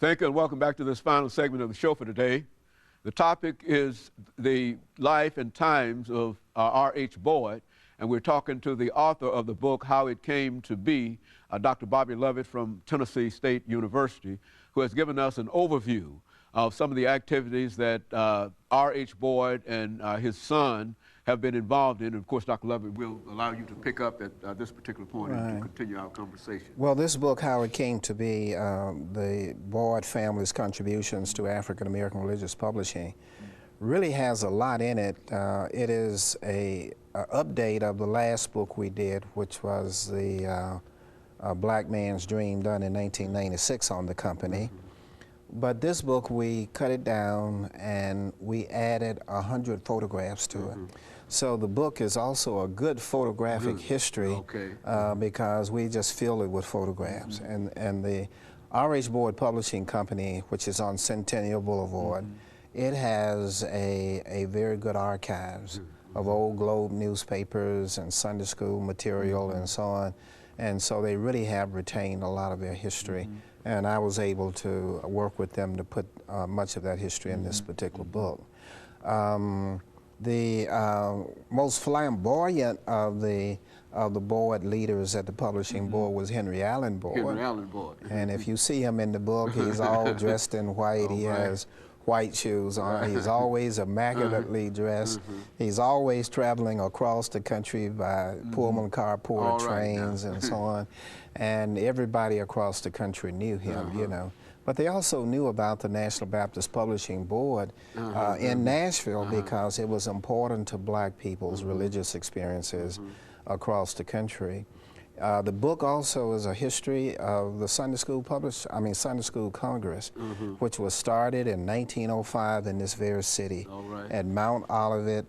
Thank you and welcome back to this final segment of the show for today. The topic is the life and times of R.H.Boyd, and we're talking to the author of the book, How It Came to Be, Dr. Bobby Lovett from Tennessee State University, who has given us an overview of some of the activities that R.H.Boyd and his son have been involved in. And of course, Dr. Lovett will allow you to pick up at this particular point and to continue our conversation. Well, this book, How It Came to Be, the Boyd family's contributions to African-American religious publishing, really has a lot in it. It is a update of the last book we did, which was the Black Man's Dream, done in 1996 on the company. But this book, we cut it down and we added 100 photographs to it. So the book is also a good photographic history because we just fill it with photographs. And the R.H.Boyd Publishing Company, which is on Centennial Boulevard, it has a very good archives of old Globe newspapers and Sunday school material and so on. And so they really have retained a lot of their history. And I was able to work with them to put much of that history in this particular book. The most flamboyant of the Boyd leaders at the publishing board was Henry Allen Boyd. Henry Allen Boyd. And if you see him in the book, he's all dressed in white. He has white shoes on. He's always immaculately dressed. He's always traveling across the country by Pullman carport trains and so on. And everybody across the country knew him, you know. But they also knew about the National Baptist Publishing Board in Nashville because it was important to black people's religious experiences across the country. The book also is a history of the Sunday School Sunday School Congress, which was started in 1905 in this very city at Mount Olive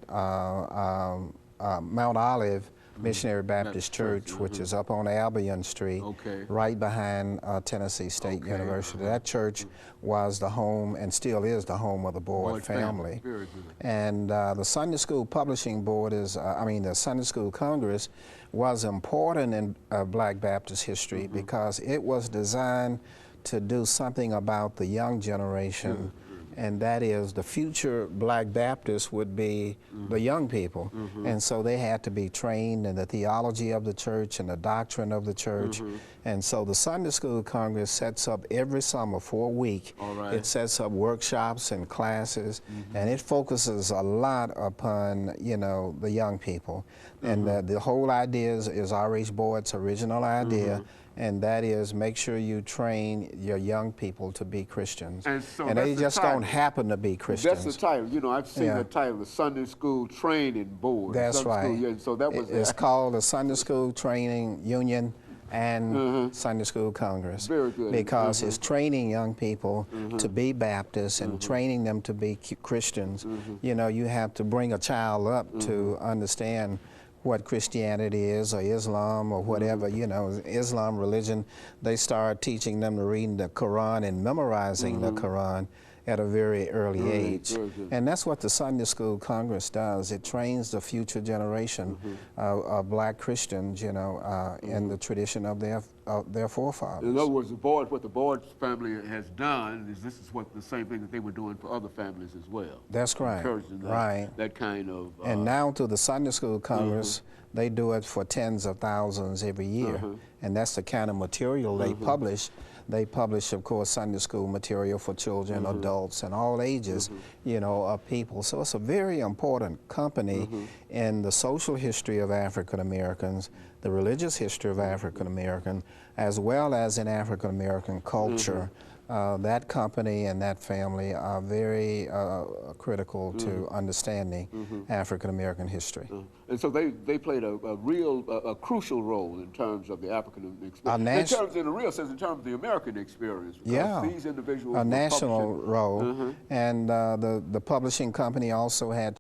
Missionary Baptist Church, which is up on Albion Street, right behind Tennessee State University. That church was the home and still is the home of the Boyd family. Very good. And the Sunday School Publishing Board is, the Sunday School Congress was important in Black Baptist history because it was designed to do something about the young generation. And that is, the future Black Baptists would be the young people. And so they had to be trained in the theology of the church and the doctrine of the church. And so the Sunday School Congress sets up every summer for a week. It sets up workshops and classes, and it focuses a lot upon, you know, the young people. And the whole idea is R.H. Boyd's original idea, and that is make sure you train your young people to be Christians. And, so they just don't happen to be Christians. That's the title. You know, I've seen the title, the Sunday School Training Board. That's right. So that was it's called the Sunday School Training Union and Sunday School Congress. Very good. Because it's training young people to be Baptists and training them to be Christians. You know, you have to bring a child up to understand what Christianity is, or Islam, or whatever, you know, Islam religion. They start teaching them to read the Quran and memorizing the Quran at a very early age. And that's what the Sunday School Congress does. It trains the future generation of black Christians, you know, in the tradition of their forefathers. In other words, what the Boyd family has done is this is what the same thing that they were doing for other families as well. That's right. Encouraging that kind of... and now through the Sunday School Congress, they do it for tens of thousands every year. And that's the kind of material they publish. They publish, of course, Sunday school material for children, adults, and all ages, you know, of people. So it's a very important company in the social history of African Americans, the religious history of African American, as well as in African American culture. That company and that family are very critical to understanding African American history. And so they played a crucial role in terms of the African experience. In a real sense, in terms of the American experience. These individuals a national role. And the publishing company also had